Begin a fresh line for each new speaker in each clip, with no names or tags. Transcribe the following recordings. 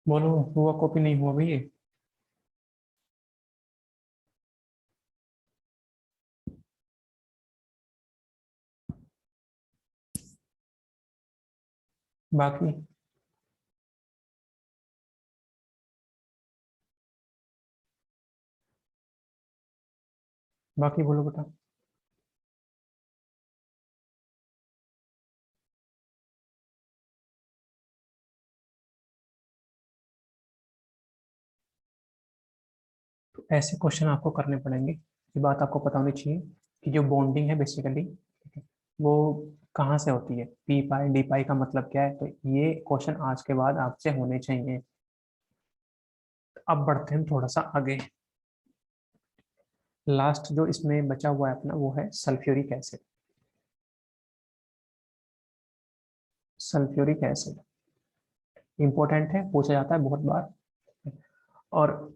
बोलो, हुआ कॉपी नहीं हुआ भाई? बाकी बाकी बोलो बेटा। तो ऐसे क्वेश्चन आपको करने पड़ेंगे। ये बात आपको पता होनी चाहिए कि जो बॉन्डिंग है बेसिकली वो कहाँ से होती है, पी पाई डी पाई का मतलब क्या है। तो ये क्वेश्चन आज के बाद आपसे होने चाहिए। अब बढ़ते हैं थोड़ा सा आगे। लास्ट जो इसमें बचा हुआ है अपना वो है sulphuric acid. Sulphuric acid important है, पूछा जाता है बहुत बार, और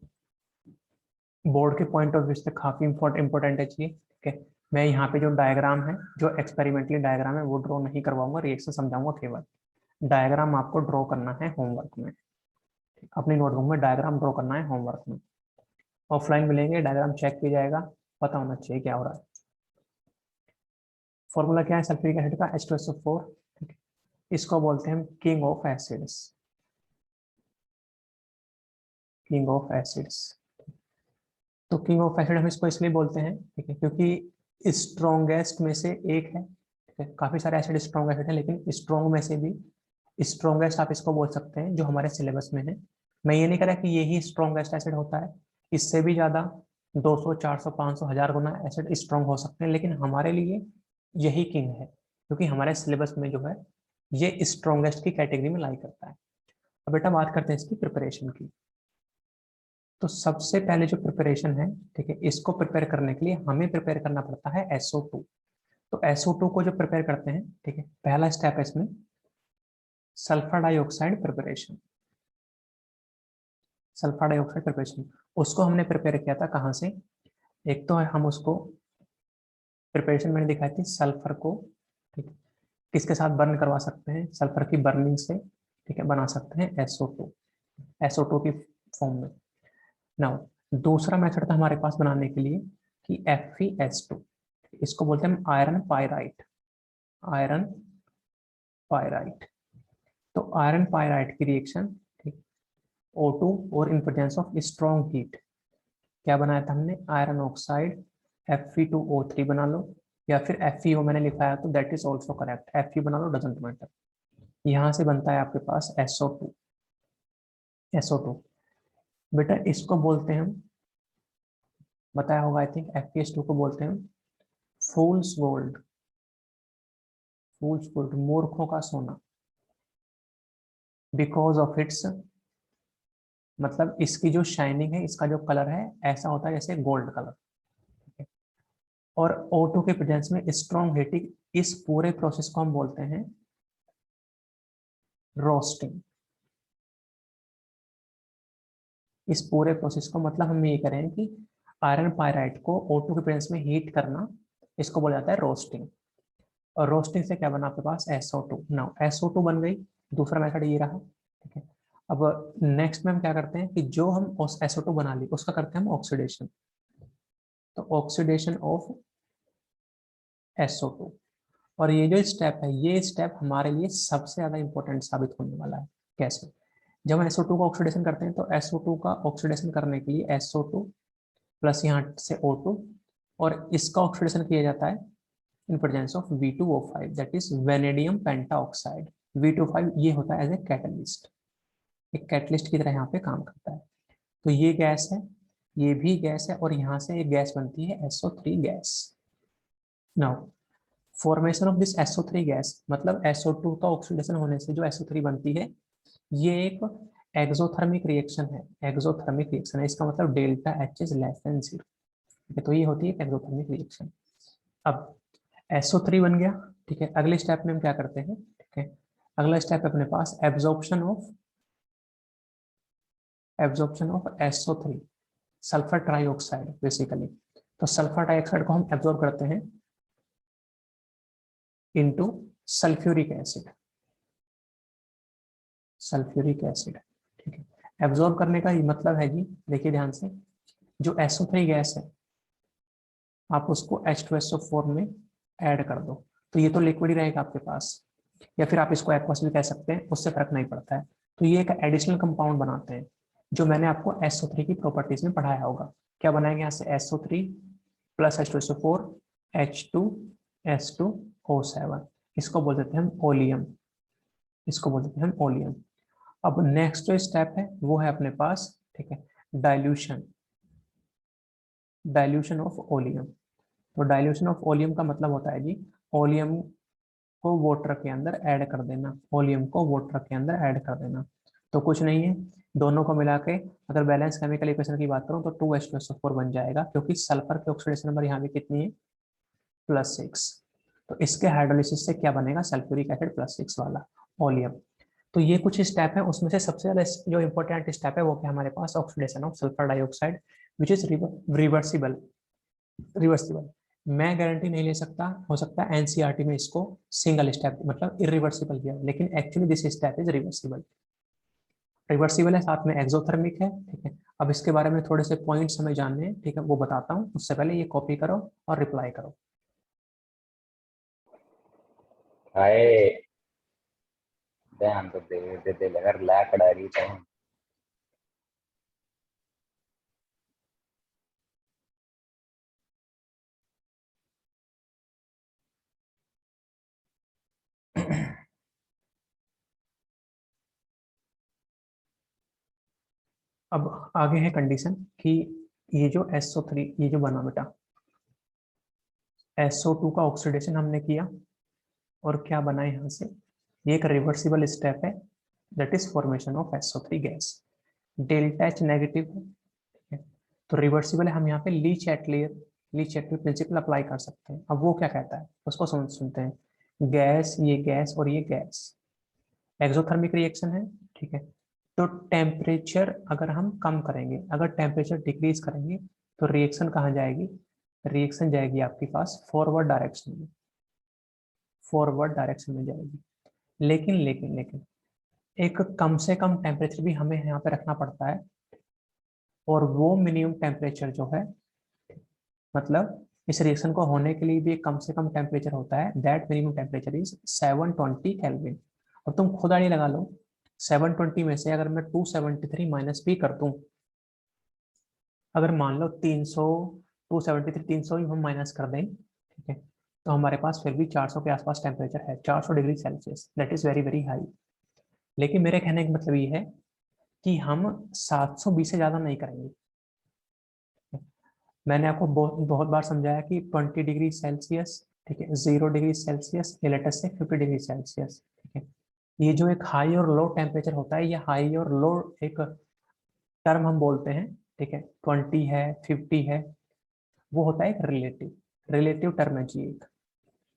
बोर्ड के पॉइंट ऑफ व्यू से काफी इंपॉर्टेंट है चीज। ठीक है, मैं यहाँ पे जो डायग्राम है, जो एक्सपेरिमेंटली डायग्राम है, वो ड्रॉ नहीं करवाऊंगा, रिएक्शन समझाऊंगा केवल। डायग्राम आपको ड्रॉ करना है होमवर्क में, अपनी नोटबुक में डायग्राम ड्रॉ करना है होमवर्क में। ऑफलाइन मिलेंगे, डायग्राम चेक किया जाएगा, पता होना चाहिए क्या हो रहा है। फॉर्मूला क्या है सल्फ्यूरिक एसिड का? H2SO4। ठीक है, इसको बोलते हैं king of acids. King of acids. तो किंग ऑफ एसिड हम इसको इसलिए बोलते हैं, ठीक है, क्योंकि स्ट्रॉन्गेस्ट में से एक है। ठीक है, काफी सारे एसिड स्ट्रॉन्ग एसिड है, लेकिन स्ट्रॉन्ग में से भी स्ट्रॉन्गेस्ट आप इसको बोल सकते हैं जो हमारे सिलेबस में है। मैं ये नहीं कह रहा कि यही स्ट्रॉन्गेस्ट एसिड होता है, इससे भी ज्यादा 200 400 500 1000 गुना एसिड स्ट्रॉन्ग हो सकते हैं, लेकिन हमारे लिए यही किंग है क्योंकि हमारे सिलेबस में जो है ये स्ट्रॉन्गेस्ट की कैटेगरी में लाई करता है। अब बेटा बात करते हैं इसकी प्रिपरेशन की। तो सबसे पहले जो प्रिपरेशन है, ठीक है, इसको प्रिपेयर करने के लिए हमें प्रिपेयर करना पड़ता है SO2। तो SO2 को जो प्रिपेयर करते हैं, ठीक है, पहला स्टेप है इसमें sulphur dioxide preparation. Sulphur dioxide preparation, उसको हमने प्रिपेयर किया था कहाँ से? एक तो है हम उसको प्रिपरेशन मैंने दिखाई थी सल्फर को, ठीक है, किसके साथ बर्न करवा सकते हैं? सल्फर की बर्निंग से, ठीक है, बना सकते हैं SO2, SO2 की फॉर्म में। नाउ दूसरा मेथड था हमारे पास बनाने के लिए कि FeS2, इसको बोलते हैं आयरन पायराइट। Iron pyrite. तो आयरन पायराइट की रिएक्शन, ठीक, O2 और in presence of strong heat क्या बनाया था हमने? आयरन ऑक्साइड Fe2O3 बना लो, या फिर FeO मैंने लिखा है तो that is also correct, Fe बना लो, डजेंट मैटर। यहाँ से बनता है आपके पास SO2। SO2 बेटा इसको बोलते हैं हम, बताया होगा आई थिंक, FeS2 को बोलते हैं फूल्स गोल्ड। फूल्स गोल्ड, मूर्खों का सोना, बिकॉज ऑफ इट्स मतलब इसकी जो शाइनिंग है, इसका जो कलर है ऐसा होता है जैसे गोल्ड कलर। ठीक है। और O2 के प्रेजेंस में स्ट्रॉन्ग हीटिंग, इस पूरे प्रोसेस को हम बोलते हैं रोस्टिंग। इस पूरे प्रोसेस को मतलब हम ये करें कि आयरन पायराइट को O2 के प्रेजेंस में हीट करना, इसको बोला जाता है रोस्टिंग। और रोस्टिंग से क्या बना आपके पास SO2। नाउ SO2 बन गई, दूसरा मेथड ये रहा। ठीक है। अब नेक्स्ट में हम क्या करते हैं कि जो हम उस SO2 बना ली उसका करते हैं हम ऑक्सीडेशन। तो ऑक्सीडेशन ऑफ SO2। और ये जो स्टेप है, ये स्टेप हमारे लिए सबसे ज्यादा इंपॉर्टेंट साबित होने वाला है। कैसे? जब हम SO2 का ऑक्सीडेशन करते हैं तो SO2 का ऑक्सीडेशन करने के लिए SO2 प्लस यहाँ से O2, और इसका ऑक्सीडेशन किया जाता है in presence of V2O5, that is vanadium pentaoxide। V2O5 ये होता है एज ए कैटलिस्ट, एक कैटलिस्ट की तरह यहाँ पे काम करता है। तो ये गैस है, ये भी गैस है, और यहाँ से एक गैस बनती है SO3 gas. Now formation of this SO3 gas, मतलब SO2 का ऑक्सीडेशन होने से जो SO3 बनती है, ये एक एक्सोथर्मिक रिएक्शन है। एक्सोथर्मिक रिएक्शन है, इसका मतलब delta H is less than 0। तो ये होती है एक्सोथर्मिक रिएक्शन। अब SO3 बन गया। ठीक है। अगले स्टेप में हम क्या करते हैं? ठीक है, अगला स्टेप है अपने पास absorption of SO3, sulphur trioxide basically. तो सल्फर डाइऑक्साइड को हम एब्जॉर्ब करते हैं into sulphuric acid. Sulphuric acid. ठीक है। एब्जॉर्ब करने का ये मतलब है जी, देखिए ध्यान से, जो SO3 गैस है आप उसको H2SO4 में ऐड कर दो, तो ये तो लिक्विड ही रहेगा आपके पास, या फिर आप इसको एक्वस भी कह सकते हैं, उससे फर्क नहीं पड़ता है। तो ये एक एडिशनल कंपाउंड बनाते हैं, जो मैंने आपको SO3 की प्रॉपर्टीज में पढ़ाया होगा। क्या बनाएंगे यहाँ से? SO3 प्लस H2SO4 H2S2O7, इसको बोल देते हैं हम ओलियम। इसको बोल देते हैं हम ओलियम। अब नेक्स्ट जो स्टेप है वो है अपने पास, ठीक है, डाइल्यूशन। Dilution of oleum. तो डाइल्यूशन ऑफ ओलियम का मतलब होता है जी, ओलियम को वाटर के अंदर ऐड कर देना। ओलियम को वाटर के अंदर ऐड कर देना। तो कुछ नहीं है, दोनों को मिला के अगर बैलेंस केमिकल इक्वेशन की बात करूं तो 2H2SO4 बन जाएगा, क्योंकि सल्फर की ऑक्सीडेशन नंबर यहाँ पे कितनी है? +6। तो इसके हाइड्रोलिसिस से क्या बनेगा? सल्फ्यूरिक एसिड +6 वाला ओलियम। तो ये कुछ स्टेप है, उसमें से सबसे ज्यादा जो इंपॉर्टेंट स्टेप है वो क्या हमारे पास? Oxidation of sulphur dioxide, which is reversible. Reversible मैं गारंटी नहीं ले सकता, हो सकता है एनसीईआरटी में इसको सिंगल स्टेप मतलब इरिवर्सिबल किया, लेकिन actually this step is reversible. Reversible है, साथ में एक्सोथर्मिक है। ठीक है। अब इसके बारे में थोड़े से पॉइंट्स हमें जानने हैं, ठीक है, वो बताता हूँ। उससे पहले ये कॉपी करो और रिप्लाई करो।
हाय ध्यान तो दे दे दे लगर लाकड़ा रही था।
अब आगे है कंडीशन कि ये जो SO3 ये जो बना बेटा, SO2 का ऑक्सीडेशन हमने किया और क्या बना यहाँ से? ये एक रिवर्सिबल स्टेप है, that is formation of SO3 gas. Delta H negative है, ठीक है, तो रिवर्सिबल है। हम यहाँ पे ली चैटली प्रिंसिपल अप्लाई कर सकते हैं। अब वो क्या कहता है उसको सुनते हैं। गैस, ये गैस और ये गैस एक्सोथर्मिक रिएक्शन है। ठीक है। तो टेम्परेचर अगर हम कम करेंगे, अगर टेम्परेचर डिक्रीज करेंगे, तो रिएक्शन कहाँ जाएगी? रिएक्शन जाएगी आपके पास फॉरवर्ड डायरेक्शन में। फॉरवर्ड डायरेक्शन में जाएगी। लेकिन एक कम से कम टेम्परेचर भी हमें यहाँ पे रखना पड़ता है, और वो मिनिमम टेम्परेचर जो है, मतलब इस रिएक्शन को होने के लिए भी एक कम से कम टेम्परेचर होता है, that minimum temperature is 720 kelvin. और तुम खुद आड़ी लगा लो, 720 में से अगर मैं 273 माइनस भी कर दूं, अगर मान लो 300, 273 300 ही हम माइनस कर दें, ठीक है, तो हमारे पास फिर भी 400 के आसपास टेम्परेचर है, 400 degree Celsius, that is very very high. लेकिन मेरे कहने का मतलब ये है कि हम 720 से ज्यादा नहीं करेंगे। मैंने आपको बहुत बार समझाया कि 20 डिग्री सेल्सियस, ठीक है, 0 डिग्री सेल्सियस, लेटेस्ट से 50 डिग्री सेल्सियस, ठीक है, ये जो एक हाई और लो टेम्परेचर होता है, ये हाई और लो एक टर्म हम बोलते हैं, ठीक है, 20 है, 50 है, वो होता है एक रिलेटिव टर्म है जी एक,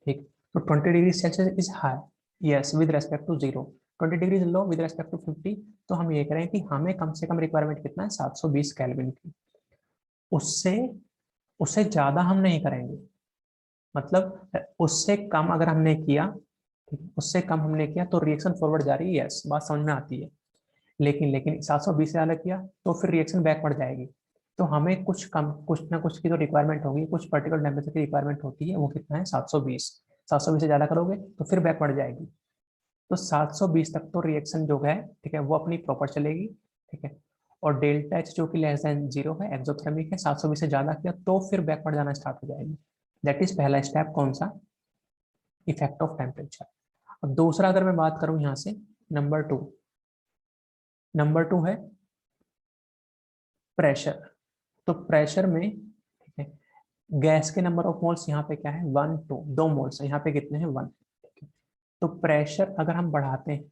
ठीक। तो 20 degree Celsius is high, yes, with respect to 0, 20 degree low with respect to 50। तो हम ये करें कि हमें कम से कम रिक्वायरमेंट कितना है, 720 केल्विन की। उससे उससे ज्यादा हम नहीं करेंगे, मतलब उससे कम अगर हमने किया, ठीक है, उससे कम हमने किया तो रिएक्शन फॉरवर्ड जा रही है, यस, बात समझ में आती है। लेकिन 720 से ज़्यादा किया तो फिर रिएक्शन बैकवर्ड जाएगी। तो हमें कुछ कम, कुछ ना कुछ की तो रिक्वायरमेंट होगी, कुछ पर्टिकुलर टेम्परेचर की रिक्वायरमेंट होती है, वो कितना है, 720। 720 से ज़्यादा करोगे तो फिर बैकवर्ड जाएगी। तो 720 तक तो रिएक्शन जो है, ठीक है, वो अपनी प्रॉपर चलेगी, ठीक है। और डेल्टा एच जो कि लेस देन 0 है, एक्सोथर्मिक है, 720 से ज़्यादा किया तो फिर बैकवर्ड जाना स्टार्ट हो जाएगी। दैट इज पहला स्टेप, कौन सा, इफेक्ट ऑफ टेम्परेचर। अब दूसरा अगर मैं बात करूं यहाँ से, नंबर टू है प्रेशर। तो प्रेशर में, ठीक है, गैस के नंबर ऑफ मोल्स यहाँ पे क्या है, 1 2, 2 मोल्स है, यहाँ पे कितने हैं, 1, ठीक है। तो प्रेशर अगर हम बढ़ाते हैं,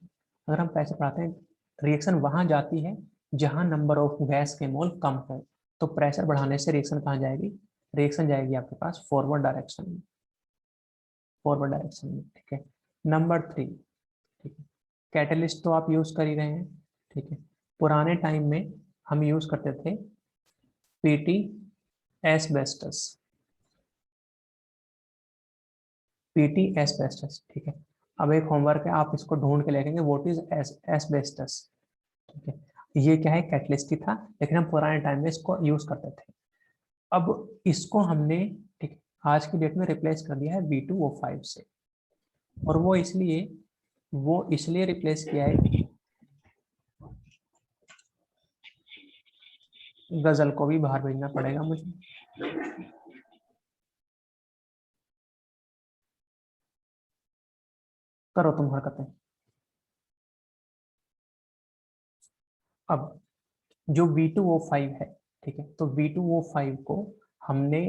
अगर हम प्रेशर बढ़ाते हैं, रिएक्शन वहां जाती है जहां नंबर ऑफ गैस के मोल कम हो। तो प्रेशर बढ़ाने से रिएक्शन कहाँ जाएगी, रिएक्शन जाएगी आपके पास फॉरवर्ड डायरेक्शन में, फॉरवर्ड डायरेक्शन में, ठीक है। नंबर 3, ठीक है, कैटलिस्ट तो आप यूज कर ही रहे हैं, ठीक है। पुराने टाइम में हम यूज करते थे पीटी एस्बेस्टस, पीटी एस्बेस्टस, ठीक है। अब एक होमवर्क है, आप इसको ढूंढ के लिखेंगे, व्हाट इज एस्बेस्टस, ठीक है। ये क्या है, कैटलिस्ट ही था, लेकिन हम पुराने टाइम में इसको यूज करते थे। अब इसको हमने, ठीक है, आज की डेट में रिप्लेस कर दिया है B2O5 से। और वो इसलिए रिप्लेस किया है, गजल को भी बाहर भेजना पड़ेगा मुझे। करो तुम हरकतें। अब जो V2O5 है, ठीक है, तो V2O5 को हमने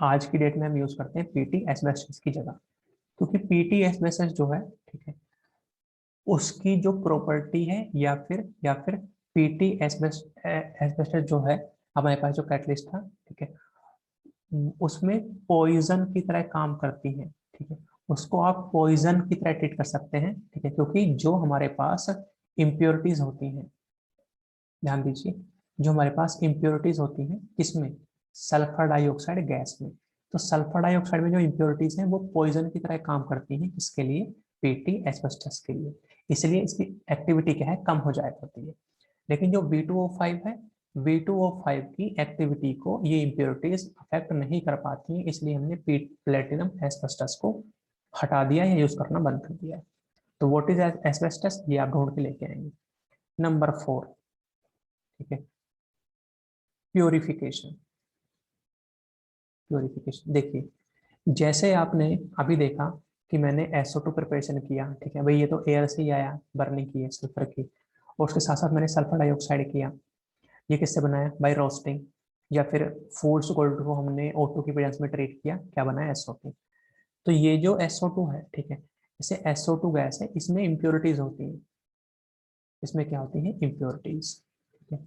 आज की डेट में हम यूज करते हैं पीटी एस्बेस्टस की जगह। क्योंकि पीटी एस्बेस्टस जो है, ठीक है, उसकी जो प्रॉपर्टी है, या फिर पीटी एस्बेस्टस जो है, हमारे पास जो कैटलिस्ट था, ठीक है, उसमें पॉइजन की तरह काम करती है, ठीक है। उसको आप पॉइजन की तरह ट्रीट कर सकते हैं, ठीक है, क्योंकि जो हमारे पास इम्प्योरिटीज होती हैं, ध्यान दीजिए, जो हमारे पास इम्प्योरिटीज होती हैं किसमें, सल्फर डाइऑक्साइड गैस में। तो सल्फर डाइऑक्साइड में जो इम्प्योरिटीज हैं वो पॉइजन की तरह काम करती हैं, किसके लिए, पीटी एस्बेस्टस के लिए। इसलिए इसकी एक्टिविटी क्या है, कम हो जाया करती है। लेकिन जो V2O5 है, V2O5 की एक्टिविटी को ये इम्प्योरिटीज अफेक्ट नहीं कर पाती हैं, इसलिए हमने प्लेटिनम एस्बेस्टस को हटा दिया या यूज करना बंद कर दिया है। तो व्हाट इज एस्बेस्टस, ये आप ढूंढ के लेके आएंगे। नंबर 4, ठीक है, प्योरिफिकेशन। प्योरिफिकेशन देखिए, जैसे आपने अभी देखा कि मैंने SO2 प्रिपरेशन किया, ठीक है भाई, ये तो एयर से ही आया, बर्निंग की है सल्फर की, और उसके साथ साथ मैंने सल्फर डाइऑक्साइड किया। ये किससे बनाया, बाय रोस्टिंग, या फिर फूड्स गोल्ड को हमने O2 की प्रेजेंस में ट्रीट किया, क्या बनाया, SO2। तो ये जो SO2 है, ठीक है, जैसे SO2 गैस है, इसमें इम्प्योरिटीज होती हैं, इसमें क्या होती है, इम्प्योरिटीज, ठीक है।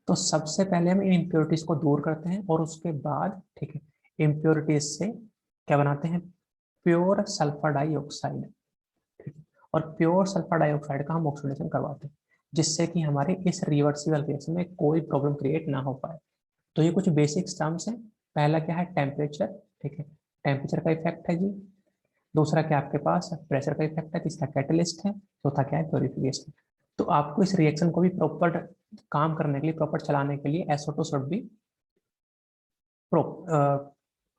तो सबसे पहले हम इन इम्प्योरिटीज को दूर करते हैं, और उसके बाद, ठीक है, इम्प्योरिटीज से क्या बनाते हैं, प्योर सल्फर डाइऑक्साइड, ठीक है। और प्योर सल्फर डाइऑक्साइड का हम ऑक्सीडेशन करवाते हैं, जिससे कि हमारे इस रिवर्सिबल रिएक्शन में कोई प्रॉब्लम क्रिएट ना हो पाए। तो ये कुछ बेसिक टर्म्स हैं। पहला क्या है, टेम्परेचर, ठीक है, टेम्परेचर का इफेक्ट है जी। दूसरा क्या आपके पास प्रेशर का इफेक्ट है, तीसरा कैटलिस्ट है, चौथा क्या है, प्योरिफिकेशन। तो आपको इस रिएक्शन को भी प्रॉपर काम करने के लिए, प्रॉपर चलाने के लिए SO2 should be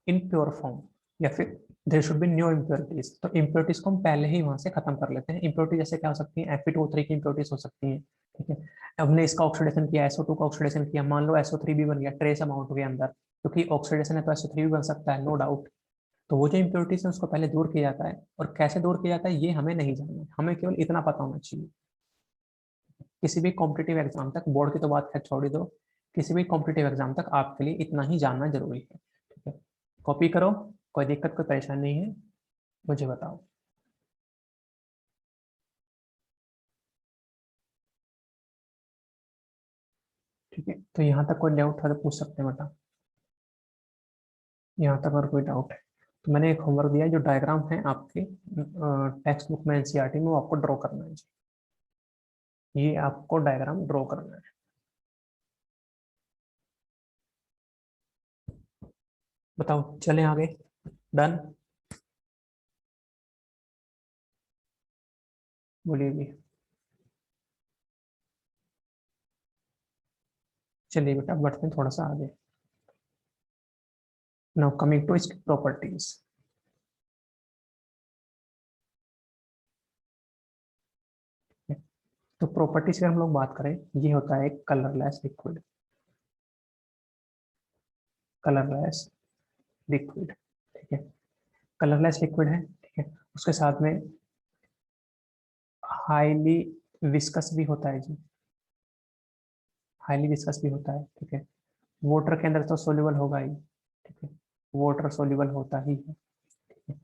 in pure form, या फिर there should be new impurities. तो इम्प्योरिटीज को हम पहले ही वहां से खत्म कर लेते हैं। इम्प्योरिटी जैसे क्या हो सकती है, Fe2O3 की इम्प्योरिटीज हो सकती है, ठीक है। हमने इसका ऑक्सीडेशन किया, SO2 का ऑक्सीडेशन किया, मान लो SO3 भी बन गया ट्रेस अमाउंट के अंदर, क्योंकि ऑक्सीडेशन है तो SO3 भी बन सकता है, नो डाउट। तो वो जो इम्प्योरिटीज है उसको पहले दूर किया जाता है, और कैसे दूर किया जाता है ये हमें नहीं जानना है, हमें केवल इतना पता होना चाहिए। किसी भी कॉम्पिटेटिव एग्जाम तक, बोर्ड की तो बात है छोड़ ही दो, किसी भी कॉम्पिटेटिव एग्जाम तक आपके लिए इतना ही जानना जरूरी है, ठीक है। कॉपी करो, कोई दिक्कत कोई परेशानी नहीं है, मुझे बताओ। ठीक है, तो यहाँ तक कोई डाउट है तो पूछ सकते हैं बेटा, यहाँ तक अगर कोई डाउट है तो मैंने एक होमवर्क दिया है, जो डायग्राम है आपके टेक्स्ट बुक में एनसीईआरटी में, वो आपको ड्रॉ करना है जी। ये आपको डायग्राम ड्रॉ करना है। बताओ चलें आगे। डन, बोलिए जी। चलिए बेटा बढ़ते हैं थोड़ा सा आगे। नाउ कमिंग टू इसकी प्रॉपर्टीज। तो प्रॉपर्टीज की हम लोग बात करें, ये होता है एक कलरलेस लिक्विड, कलरलेस लिक्विड। ठीक है, कलरलेस लिक्विड है, ठीक है, उसके साथ में हाईली विस्कस भी होता है जी, हाईली विस्कस भी होता है। ठीक है, वाटर के अंदर तो सोल्यूबल होगा ही, ठीक है, वाटर सोल्यूबल होता ही है। ठीक है,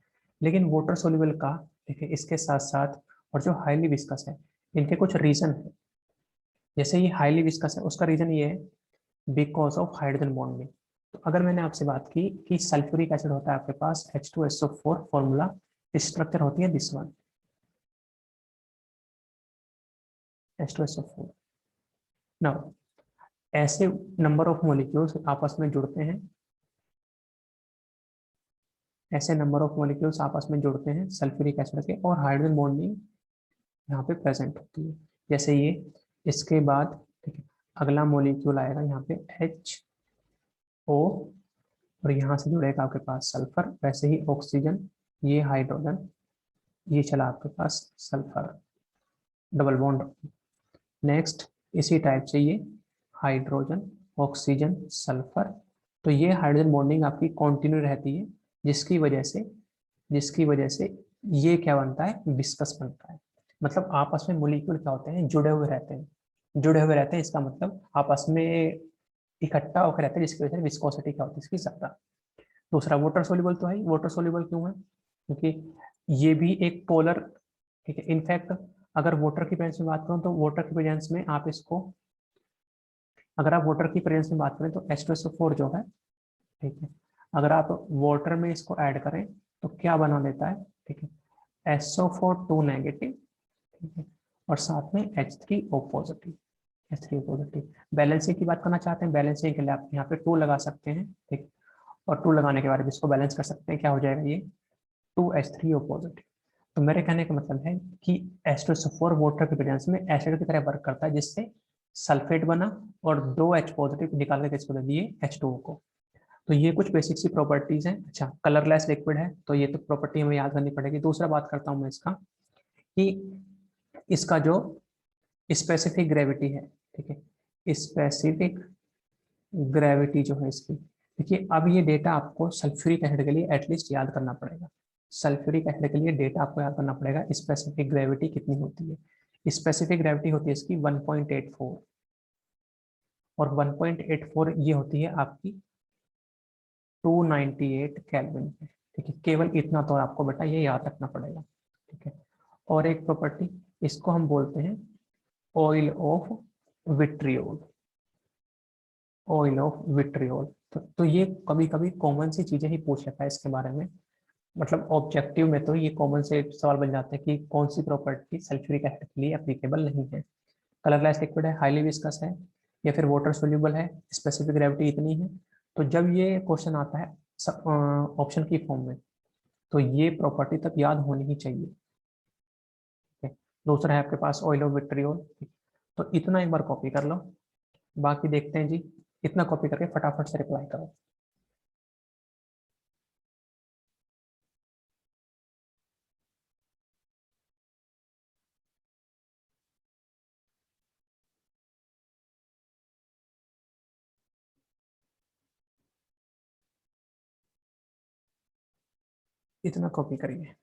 लेकिन वाटर सोल्यूबल का, ठीक है, इसके साथ साथ और जो हाईली विस्कस है, इनके कुछ रीजन है। जैसे ये हाईली विस्कस है, उसका रीजन ये है बिकॉज ऑफ हाइड्रोजन बॉन्डिंग। तो अगर मैंने आपसे बात की कि सल्फ्यूरिक एसिड होता है आपके पास H2SO4 फॉर्मूला, स्ट्रक्चर होती है दिस वन, H2SO4। नाउ ऐसे नंबर ऑफ मॉलिक्यूल्स आपस में जुड़ते हैं, ऐसे नंबर ऑफ मॉलिक्यूल्स आपस में जुड़ते हैं सल्फ्यूरिक एसिड के, और हाइड्रोजन बॉन्डिंग यहाँ पे प्रेजेंट होती है। जैसे ये, इसके बाद, ठीक है, अगला मॉलिक्यूल आएगा यहाँ पे HO, और यहाँ से जुड़ेगा आपके पास सल्फर, वैसे ही ऑक्सीजन, ये हाइड्रोजन, ये चला आपके पास सल्फर, डबल बॉन्ड। नेक्स्ट इसी टाइप से ये हाइड्रोजन, ऑक्सीजन, सल्फर। तो ये हाइड्रोजन बॉन्डिंग आपकी कंटिन्यू रहती है, जिसकी वजह से, जिसकी वजह से ये क्या बनता है, विस्कस बनता है। मतलब आपस में मॉलिक्यूल क्या होते हैं, जुड़े हुए रहते हैं, जुड़े हुए रहते हैं, इसका मतलब आपस में इकट्ठा होकर रहते हैं, जिसकी वजह से विस्कोसिटी क्या होती है इसकी ज्यादा। दूसरा वाटर सोल्यूबल तो है, वाटर सोल्यूबल क्यों है, क्योंकि ये भी एक पोलर, ठीक है। इनफैक्ट अगर वाटर की प्रेजेंस में बात करूं तो वाटर की प्रेजेंस में आप इसको, अगर आप वाटर की प्रेजेंस में बात करें तो H2SO4 जो है, ठीक है, अगर आप वाटर में इसको ऐड करें तो क्या बना देता है, ठीक है, SO4 2 नेगेटिव, ठीक है, और साथ में H3O positive, H3O positive. Balancing की बात करना चाहते हैं, बैलेंसिंग के लिए आप यहाँ पे 2 लगा सकते हैं, ठीक, और 2 लगाने के बाद इसको बैलेंस कर सकते हैं, क्या हो जाएगा ये 2H3O पॉजिटिव। तो मेरे कहने का मतलब है कि H2SO4 वाटर के प्रेजेंस में एसिड की तरह वर्क करता है, जिससे सल्फेट बना और 2H पॉजिटिव निकाल के किसको दे दिए, H2O को। तो ये कुछ बेसिक सी प्रॉपर्टीज हैं। अच्छा, कलरलेस लिक्विड है तो ये तो प्रॉपर्टी हमें याद करनी पड़ेगी। दूसरा बात करता हूँ मैं इसका, कि इसका जो स्पेसिफिक ग्रेविटी है, ठीक है, स्पेसिफिक ग्रेविटी जो है इसकी, देखिए अब ये डेटा आपको सल्फ्यूरिक एसिड के लिए एटलीस्ट याद करना पड़ेगा। सल्फ्यूरिक एसिड के लिए डेटा आपको याद करना पड़ेगा, स्पेसिफिक ग्रेविटी कितनी होती है। स्पेसिफिक ग्रेविटी होती है इसकी 1.84, और 1.84 ये होती है आपकी 298 केल्विन पे। ठीक है, केवल इतना तो आपको बेटा ये याद रखना पड़ेगा। ठीक है, और एक प्रॉपर्टी, इसको हम बोलते हैं oil of vitriol, oil of vitriol. तो ये कभी कभी कॉमन सी चीजें ही पूछ लेता है इसके बारे में, मतलब ऑब्जेक्टिव में तो ये कॉमन से सवाल बन जाते हैं कि कौन सी प्रॉपर्टी सल्फ्यूरिक एसिड के लिए एप्लीकेबल नहीं है। कलरलेस लिक्विड है, हाईली विस्कस है, या फिर वाटर सोल्यूबल है, स्पेसिफिक ग्रेविटी इतनी है। तो जब ये क्वेश्चन आता है ऑप्शन की फॉर्म में, तो ये प्रॉपर्टी तब याद होनी ही चाहिए। ठीक है, दूसरा है आपके पास ऑयल ऑफ विट्रियोल। तो इतना एक बार कॉपी कर लो, बाकी देखते हैं जी। इतना कॉपी करके फटाफट से रिप्लाई करो। इतना कॉपी करिए।